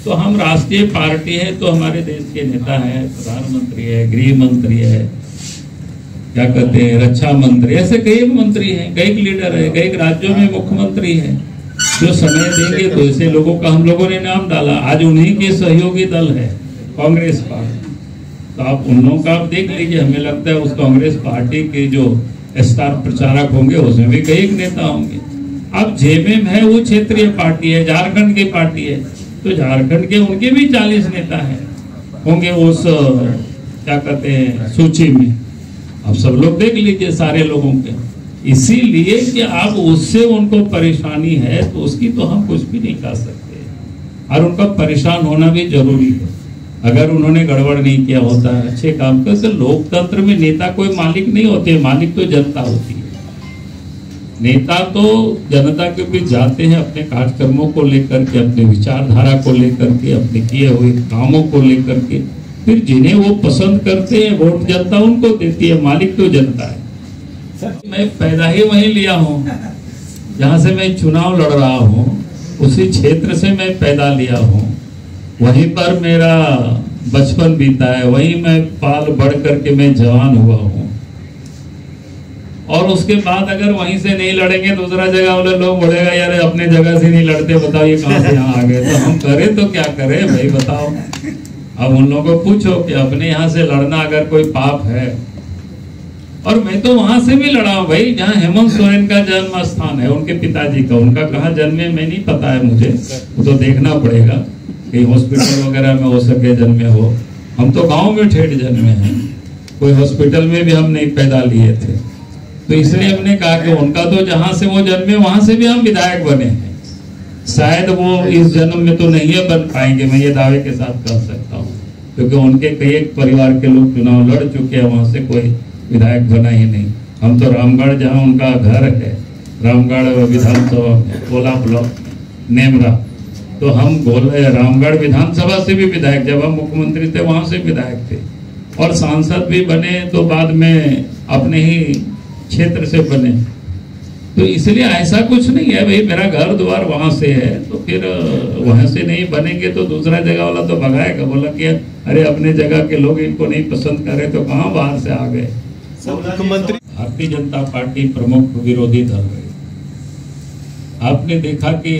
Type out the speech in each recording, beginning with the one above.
तो हम राष्ट्रीय पार्टी है, तो हमारे देश के नेता है, प्रधानमंत्री है, गृह मंत्री है, क्या कहते हैं, रक्षा मंत्री, ऐसे कई मंत्री हैं, कई लीडर है, कई राज्यों में मुख्यमंत्री है, जो समय देंगे तो ऐसे लोगों का हम लोगों ने नाम डाला। आज उन्हीं के सहयोगी दल है कांग्रेस पार्टी, तो आप उन लोगों का आप देख लीजिए। हमें लगता है उस कांग्रेस पार्टी के जो स्टार प्रचारक होंगे उसमें भी कई नेता होंगे। अब जेएमएम है, वो क्षेत्रीय पार्टी है, झारखंड की पार्टी है, तो झारखंड के उनके भी 40 नेता हैं होंगे उस क्या कहते हैं सूची में। अब सब लोग देख लीजिए सारे लोगों के। इसीलिए कि अब उससे उनको परेशानी है तो उसकी तो हम कुछ भी नहीं कर सकते, और उनका परेशान होना भी जरूरी है। अगर उन्होंने गड़बड़ नहीं किया होता है, अच्छे काम कर, तो लोकतंत्र में नेता कोई मालिक नहीं होते, मालिक तो जनता होती है। नेता तो जनता के बीच जाते हैं अपने कार्यक्रमों को लेकर के, अपने विचारधारा को लेकर के, अपने किए हुए कामों को लेकर के, फिर जिन्हें वो पसंद करते हैं वोट जनता उनको देती है, मालिक तो जनता है। मैं पैदा ही वहीं लिया हूँ जहाँ से मैं चुनाव लड़ रहा हूँ, उसी क्षेत्र से मैं पैदा लिया हूँ, वहीं पर मेरा बचपन बीता है, वहीं मैं पाल बढ़ करके मैं जवान हुआ हूँ। और उसके बाद अगर वहीं से नहीं लड़ेंगे दूसरा जगह वाले लोग बोलेगा यार अपने जगह से नहीं लड़ते, बताओ ये कहाँ से यहाँ आ गए। तो हम करें तो क्या करें भाई, बताओ। अब उन लोगों को पूछो कि अपने यहाँ से लड़ना अगर कोई पाप है। और मैं तो वहां से भी लड़ा हूं भाई, जहाँ हेमंत सोरेन का जन्म स्थान है, उनके पिताजी का, उनका कहाँ जन्मे मैं नहीं पता है मुझे, वो तो देखना पड़ेगा, कहीं हॉस्पिटल वगैरह में हो सके जन्मे हो। हम तो गांव में ठेठ जन्मे हैं, कोई हॉस्पिटल में भी हम नहीं पैदा लिए थे। तो इसलिए हमने कहा कि उनका तो जहां से वो जन्मे वहां से भी हम विधायक बने हैं। शायद वो इस जन्म में तो नहीं है बन पाएंगे, मैं ये दावे के साथ कह सकता हूँ, क्योंकि उनके कई परिवार के लोग चुनाव लड़ चुके हैं, वहां से कोई विधायक बना ही नहीं। हम तो रामगढ़ जहाँ उनका घर है, रामगढ़ विधानसभा गोला ब्लॉक नेमरा, तो हम रामगढ़ विधानसभा से भी विधायक, जब हम मुख्यमंत्री थे वहां से विधायक थे, और सांसद भी बने तो बाद में अपने ही क्षेत्र से बने। तो इसलिए ऐसा कुछ नहीं है भाई मेरा घर द्वार वहां से है तो फिर वहां से नहीं बनेंगे तो दूसरा जगह वाला तो भगाएगा, बोला कि अरे अपने जगह के लोग इनको नहीं पसंद कर रहे तो कहाँ बाहर से आ गए। मुख्यमंत्री भारतीय जनता पार्टी प्रमुख विरोधी दल रही। आपने देखा कि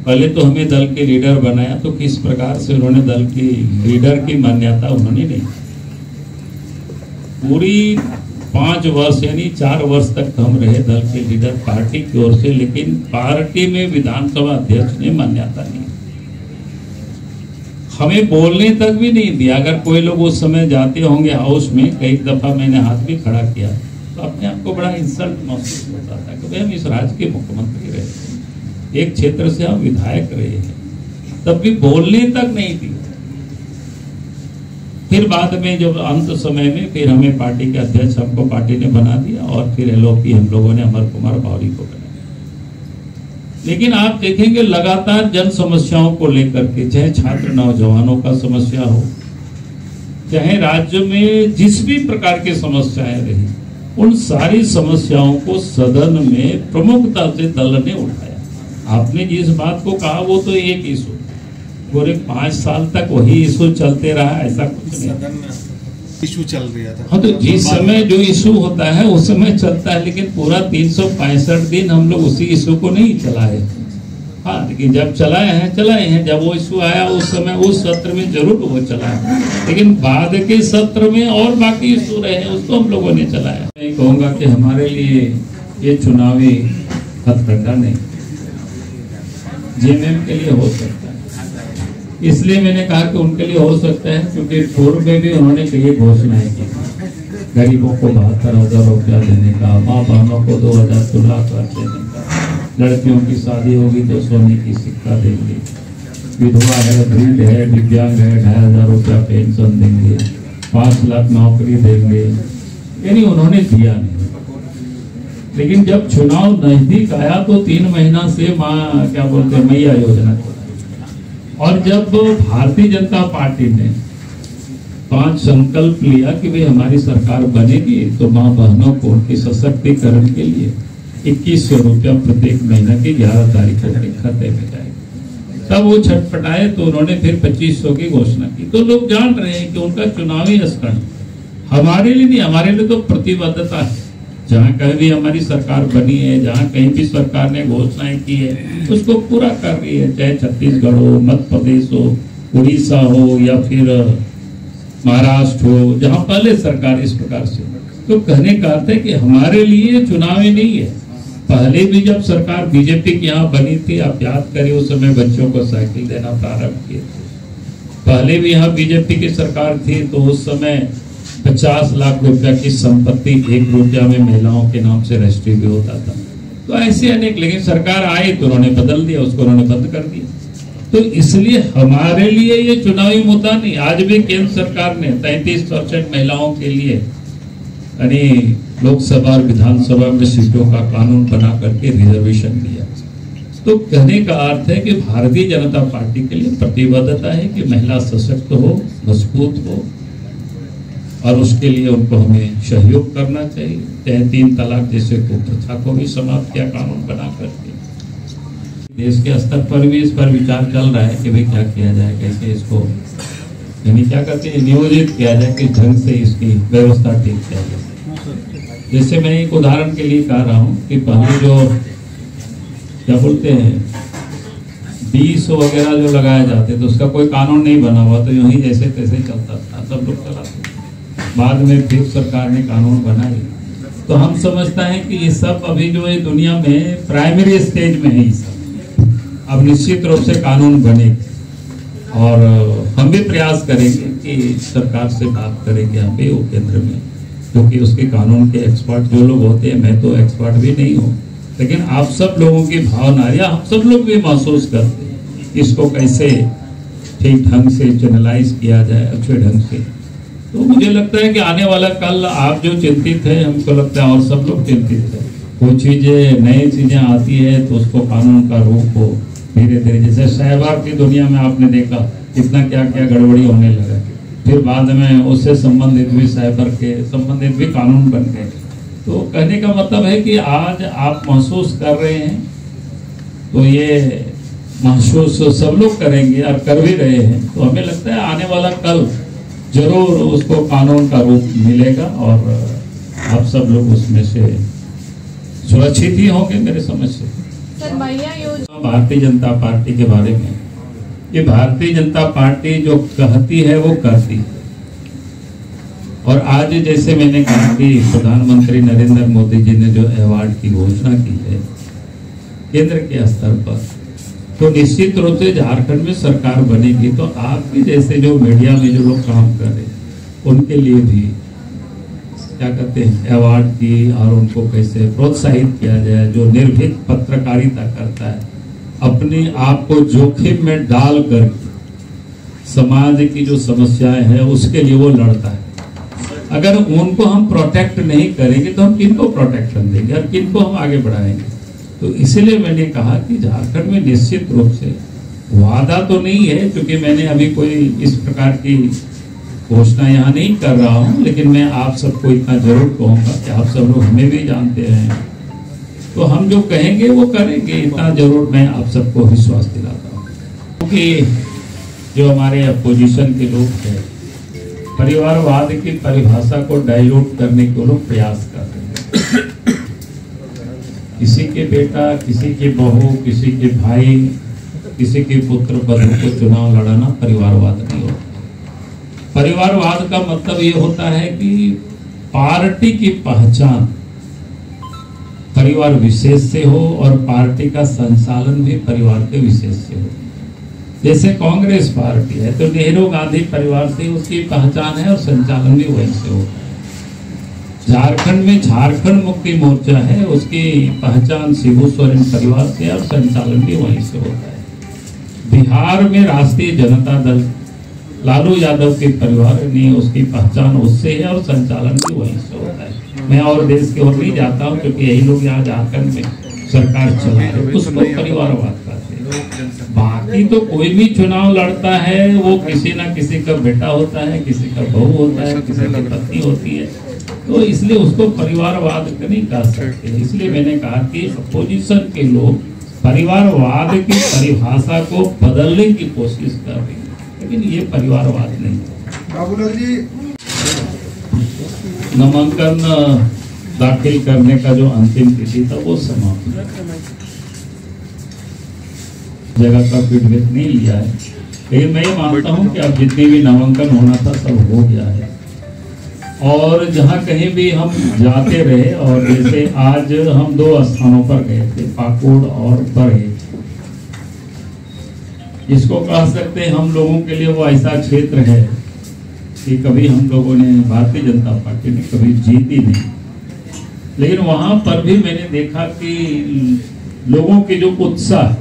पहले तो हमें दल के लीडर बनाया, तो किस प्रकार से उन्होंने दल की लीडर की मान्यता उन्होंने नहीं, पूरी 5 वर्ष यानी 4 वर्ष तक हम रहे दल के लीडर पार्टी की ओर से, लेकिन पार्टी में विधानसभा अध्यक्ष ने मान्यता नहीं, हमें बोलने तक भी नहीं दिया। अगर कोई लोग उस समय जाते होंगे हाउस में, कई दफा मैंने हाथ भी खड़ा किया, तो अपने आप को बड़ा इंसल्ट महसूस होता था कि भाई हम इस राज्य के मुख्यमंत्री रहे, एक क्षेत्र से हम विधायक रहे हैं, तब भी बोलने तक नहीं दिया। फिर बाद में जब अंत समय में फिर हमें पार्टी के अध्यक्ष हमको पार्टी ने बना दिया, और फिर एलओपी हम लोगों ने अमर कुमार मौर्य को बनाया। लेकिन आप देखेंगे लगातार जन समस्याओं को लेकर के, चाहे छात्र नौजवानों का समस्या हो, चाहे राज्य में जिस भी प्रकार की समस्याएं रही, उन सारी समस्याओं को सदन में प्रमुखता से दल ने उठाया। आपने जिस बात को कहा वो तो एक इशू, पूरे 5 साल तक वही इशू चलते रहा, ऐसा कुछ नहीं इशू चल रहा था। हाँ, तो जिस समय जो इशू होता है उस समय चलता है, लेकिन पूरा 365 दिन हम लोग उसी इशू को नहीं चलाए। हाँ, लेकिन जब चलाए हैं, जब वो इशू आया उस समय उस सत्र में जरूर वो चलाया, लेकिन बाद के सत्र में और बाकी इशू रहे उसको हम लोगों ने चलाया। मैं कहूँगा कि हमारे लिए ये चुनावी हथकंडा नहीं, जेएमएम के लिए हो सकता है। इसलिए मैंने कहा कि उनके लिए हो सकता है क्योंकि पूर्व में भी उन्होंने कई घोषणाएं की, गरीबों को 72,000 रुपया देने का, माँ बहनों को 2,000 तुला कर देने का, लड़कियों की शादी होगी तो सोने की सिक्का देंगे, विधवा है, वृद्ध है, दिव्यांग है 2,500 रुपया पेंशन देंगे, 5 लाख नौकरी देंगे, यानी उन्होंने दिया नहीं। लेकिन जब चुनाव नजदीक आया तो 3 महीना से माँ क्या बोलते हैं मैया योजना, और जब भारतीय जनता पार्टी ने 5 संकल्प लिया कि भाई हमारी सरकार बनेगी तो माँ बहनों को उनके सशक्तिकरण के लिए 2100 रुपया प्रत्येक महीना की 11 तारीख को उनके खाते में जाएगा। वो छटपटाए तो उन्होंने फिर 2500 की घोषणा की। तो लोग जान रहे हैं कि उनका चुनावी स्टंट हमारे लिए नहीं, हमारे लिए तो प्रतिबद्धता है। जहाँ कहीं भी हमारी सरकार बनी है, जहाँ कहीं भी सरकार ने घोषणाएं की है, उसको पूरा कर रही है, चाहे छत्तीसगढ़ हो, मध्य प्रदेश हो, उड़ीसा हो या फिर महाराष्ट्र हो, जहाँ पहले सरकार इस प्रकार से। तो कहने का अर्थ है कि हमारे लिए चुनावी नहीं है। पहले भी जब सरकार बीजेपी की यहाँ बनी थी, आप याद करिए, उस समय बच्चों को साइकिल देना प्रारंभ किए थे। पहले भी यहाँ बीजेपी की सरकार थी तो उस समय 50 लाख रुपया की संपत्ति 1 रुपया में महिलाओं के नाम से रजिस्ट्री भी होता था। तो ऐसे अनेक, लेकिन सरकार आई तो उन्होंने बदल दिया, उसको उन्होंने बंद कर दिया। तो इसलिए हमारे लिए ये चुनावी मुद्दा नहीं। आज भी केंद्र सरकार ने 33% महिलाओं के लिए यानी लोकसभा और विधानसभा में सीटों का कानून बना करके रिजर्वेशन दिया। तो कहने का अर्थ है कि भारतीय जनता पार्टी के लिए प्रतिबद्धता है कि महिला सशक्त हो, मजबूत हो, और उसके लिए उनको हमें सहयोग करना चाहिए। चाहे 3 तलाक जैसे कुप्रथा को भी समाप्त किया कानून बना करके। देश के स्तर पर भी इस पर विचार चल रहा है कि भाई क्या किया जाए, कैसे इसको यानी क्या कहते हैं नियोजित किया जाए, किस ढंग से इसकी व्यवस्था ठीक किया जाए। जैसे मैं एक उदाहरण के लिए कह रहा हूँ कि पहले जो क्या बोलते हैं 20 वगैरह जो लगाए जाते तो उसका कोई कानून नहीं बना हुआ, तो यूं ही जैसे तैसे चलता था, सब लोग चलाते। बाद में फिर सरकार ने कानून बनाए। तो हम समझता है कि ये सब अभी जो है दुनिया में प्राइमरी स्टेज में है ये सब। अब निश्चित रूप से कानून बने और हम भी प्रयास करेंगे कि सरकार से बात करेंगे हम भी वो केंद्र में, क्योंकि उसके कानून के एक्सपर्ट जो लोग होते हैं, मैं तो एक्सपर्ट भी नहीं हूँ, लेकिन आप सब लोगों की भावना या हम सब लोग भी महसूस करते हैं इसको कैसे ठीक ढंग से चैनलाइज किया जाए, अच्छे ढंग से। तो मुझे लगता है कि आने वाला कल आप जो चिंतित है, हमको लगता है और सब लोग चिंतित है। कोई चीजें नई चीजें आती है तो उसको कानून का रूप हो धीरे धीरे, जैसे साइबर की दुनिया में आपने देखा कितना क्या क्या गड़बड़ी होने लगा, फिर बाद में उससे संबंधित भी साइबर के संबंधित भी कानून बन गए। तो कहने का मतलब है कि आज आप महसूस कर रहे हैं, तो ये महसूस सब लोग करेंगे और कर भी रहे हैं। तो हमें लगता है आने वाला कल जरूर उसको कानून का रूप मिलेगा और आप सब लोग उसमें से सुरक्षित ही होंगे मेरे समझ से। भारतीय जनता पार्टी के बारे में, ये भारतीय जनता पार्टी जो कहती है वो करती है। और आज जैसे मैंने कहा कि प्रधानमंत्री नरेंद्र मोदी जी ने जो अवार्ड की घोषणा की है केंद्र के स्तर पर, तो निश्चित रूप से झारखंड में सरकार बनेगी तो आप भी जैसे जो मीडिया में जो लोग काम कर रहे हैं उनके लिए भी क्या कहते हैं अवार्ड की, और उनको कैसे प्रोत्साहित किया जाए। जो निर्भीक पत्रकारिता करता है, अपने आप को जोखिम में डाल कर समाज की जो समस्याएं हैं उसके लिए वो लड़ता है। अगर उनको हम प्रोटेक्ट नहीं करेंगे तो हम किनको प्रोटेक्शन देंगे और किनको हम आगे बढ़ाएंगे। तो इसलिए मैंने कहा कि झारखंड में निश्चित रूप से वादा तो नहीं है, क्योंकि मैंने अभी कोई इस प्रकार की घोषणा यहाँ नहीं कर रहा हूँ, लेकिन मैं आप सबको इतना जरूर कहूँगा कि आप सब लोग हमें भी जानते हैं, तो हम जो कहेंगे वो करेंगे, इतना जरूर मैं आप सबको विश्वास दिलाता हूँ। क्योंकि जो हमारे अपोजिशन के लोग हैं परिवारवाद की परिभाषा को डाइल्यूट करने के लोग प्रयास कर रहे हैं। किसी के बेटा, किसी के बहू, किसी के भाई, किसी के पुत्र बधू को चुनाव लड़ाना परिवारवाद नहीं होता। परिवारवाद का मतलब ये होता है कि पार्टी की पहचान परिवार विशेष से हो और पार्टी का संचालन भी परिवार के विशेष से हो। जैसे कांग्रेस पार्टी है तो नेहरू गांधी परिवार से उसकी पहचान है और संचालन भी वहीं से होता है। झारखंड में झारखंड मुक्ति मोर्चा है, उसकी पहचान शिबू सोरेन परिवार से और संचालन भी वहीं से होता है। बिहार में राष्ट्रीय जनता दल लालू यादव के परिवार ने उसकी पहचान उससे है और संचालन भी वहीं से होता है। मैं और देश की ओर नहीं जाता हूँ, क्योंकि यही लोग यहाँ झारखंड में सरकार चला रहे, उसको परिवारवाद कहते हैं। बाकी तो कोई भी चुनाव लड़ता है वो किसी ना किसी का बेटा होता है, किसी का बहू होता है, किसी की पत्नी होती है, तो इसलिए उसको परिवारवाद नहीं कह सकते। इसलिए मैंने कहा कि अपोजिशन के लोग परिवारवाद की परिभाषा को बदलने की कोशिश कर रही है, लेकिन ये परिवारवाद नहीं है। बाबूलाल जी, नामांकन दाखिल करने का जो अंतिम तिथि था वो समाप्त, जगह का फीडबैक नहीं लिया है, लेकिन मैं ये मानता हूँ कि अब जितनी भी नामांकन होना था सब हो गया है। और जहाँ कहीं भी हम जाते रहे, और जैसे आज हम 2 स्थानों पर गए थे, पाकुड़ और बरहे, इसको कह सकते हैं हम लोगों के लिए वो ऐसा क्षेत्र है कि कभी हम लोगों ने, भारतीय जनता पार्टी ने कभी जीती नहीं, लेकिन वहां पर भी मैंने देखा कि लोगों के जो उत्साह,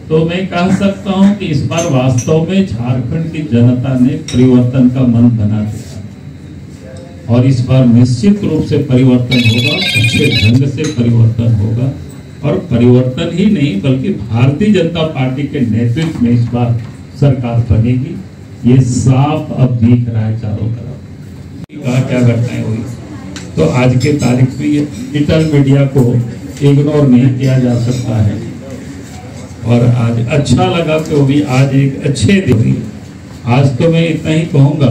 तो मैं कह सकता हूं कि इस बार वास्तव में झारखंड की जनता ने परिवर्तन का मन बना दिया, और इस बार निश्चित रूप से परिवर्तन होगा, अच्छे ढंग से परिवर्तन होगा, और परिवर्तन ही नहीं बल्कि भारतीय जनता पार्टी के नेतृत्व में इस बार सरकार बनेगी। ये साफ अब दिख रहा है चारों तरफ। क्या घटनाएं हुई, तो आज के तारीख में ये डिजिटल मीडिया को इग्नोर नहीं किया जा सकता है, और आज अच्छा लगा कि वो भी आज एक अच्छे दिन। आज तो मैं इतना ही कहूँगा,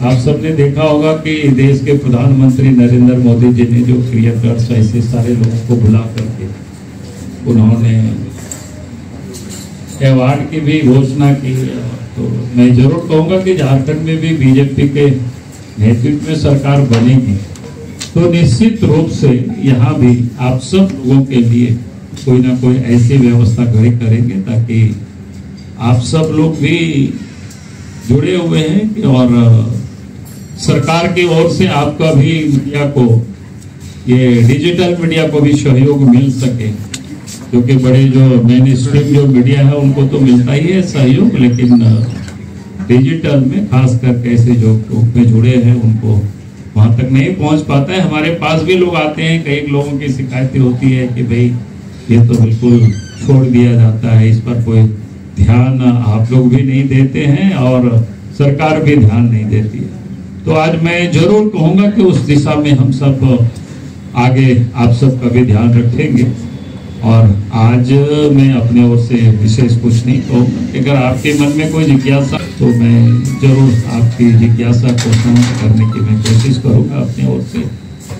आप सबने देखा होगा कि देश के प्रधानमंत्री नरेंद्र मोदी जी ने जो क्रिएटर्स ऐसे सारे लोगों को बुला करके उन्होंने अवार्ड की भी घोषणा की, तो मैं जरूर कहूँगा कि झारखंड में भी बीजेपी के नेतृत्व में सरकार बनेगी तो निश्चित रूप से यहाँ भी आप सब लोगों के लिए कोई ना कोई ऐसी व्यवस्था करेंगे ताकि आप सब लोग भी जुड़े हुए हैं, और सरकार की ओर से आपका भी मीडिया को, ये डिजिटल मीडिया को भी सहयोग मिल सके, क्योंकि बड़े जो मेन स्ट्रीम जो मीडिया है उनको तो मिलता ही है सहयोग, लेकिन डिजिटल में खास करके ऐसे जो ग्रुप में जुड़े हैं उनको वहां तक नहीं पहुंच पाता है। हमारे पास भी लोग आते हैं, कई लोगों की शिकायतें होती है कि भाई ये तो बिल्कुल छोड़ दिया जाता है, इस पर कोई ध्यान आप लोग भी नहीं देते हैं और सरकार भी ध्यान नहीं देती है। तो आज मैं जरूर कहूंगा कि उस दिशा में हम सब आगे आप सबका भी ध्यान रखेंगे, और आज मैं अपने ओर से विशेष कुछ नहीं कहूँगा। अगर आपके मन में कोई जिज्ञासा तो मैं जरूर आपकी जिज्ञासा को समाप्त करने की मैं कोशिश करूँगा अपनी ओर से,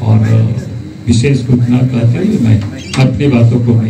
और विशेष कुछ ना कहते हुए मैं अपनी बातों को मैं